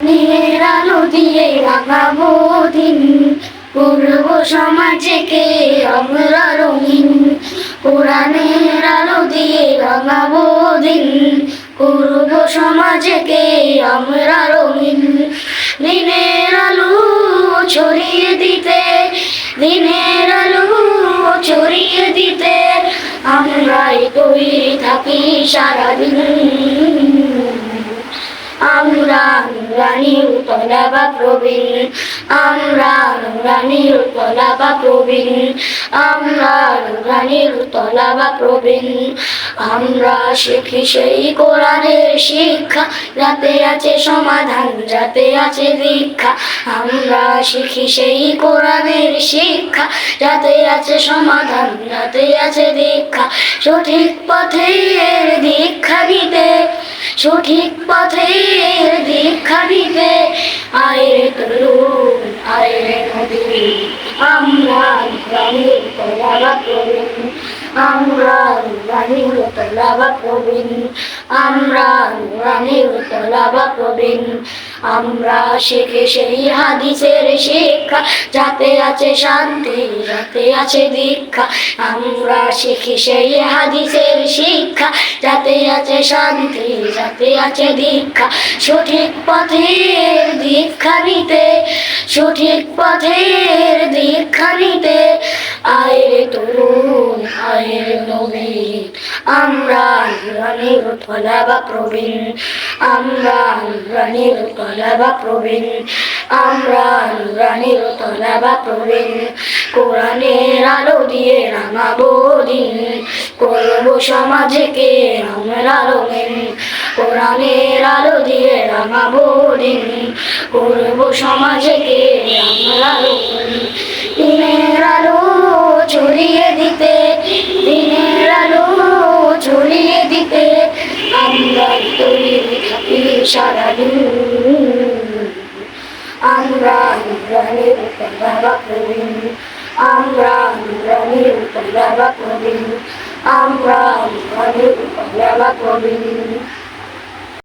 নীলের আলো দিয়ে রাঙাবো দিন, পূর্ব সমাজকে আমরা রঙিন। কোরআনের আলো দিয়ে রাঙাবো দিন, পূর্ব সমাজকে আমরা রঙিন। দিনের আলো ছড়িয়ে দিতে, দিনের আলো ছড়িয়ে দিতে আমরাই তৈরি থাকি সারাদিন। আমরা নুরানির তলাবা প্রবীণ, আমরা নুরানির তলাবা প্রবীণ, আমরা নুরানির তলাবা প্রবীণ। আমরা শিখি সেই কোরআনের শিক্ষা, যাতে আছে সমাধান, যাতে আছে দীক্ষা। আমরা শিখি সেই কোরআনের শিক্ষা, যাতে আছে সমাধান, যাতে আছে দীক্ষা। সঠিক পথের দীক্ষা দিতে, সঠিক পথের দীক্ষা দিতে আয়ে তরুণ, আয়ে নবী। আমরা নুরানির তলাবা প্রবীণ, আমরা নুরানির তলাবা প্রবীণ, আমরা নুরানির তলাবা প্রবীণ। আমরা শিখে সেই হাদিসের শিক্ষা, যাতে আছে শান্তি, যাতে আছে দীক্ষা। আমরা শিখি সেই হাদিসের শিক্ষা, যাতে আছে শান্তি, যাতে আছে দীক্ষা। সঠিক পথের দীক্ষা নিতে, সঠিক পথের দীক্ষা নিতে আয়ে তরুণ, আয়ে নবী। আমরা নুরানির তলাবা প্রবীণ, আমরা নুরানির তলাবা প্রবীণ, আমরা নুরানির তলাবা প্রবীণ। কোরআনের আলো দিয়ে রাঙাবো দিন, করব সমাজকে আমরা রঙিন। কোরআনের আলো দিয়ে রাঙাবো দিন, করব সমাজকে আমরা রঙিন। দিনের আলো ছড়িয়ে দিতে, দিনের আলো ছড়িয়ে দিতে আমরা তৈরি থাকি সারাদিন। আমরা নুরানির তলাবা প্রবীণ, আমরা নুরানির তলাবা প্রবীণ, আমরা নুরানির তলাবা প্রবীণ।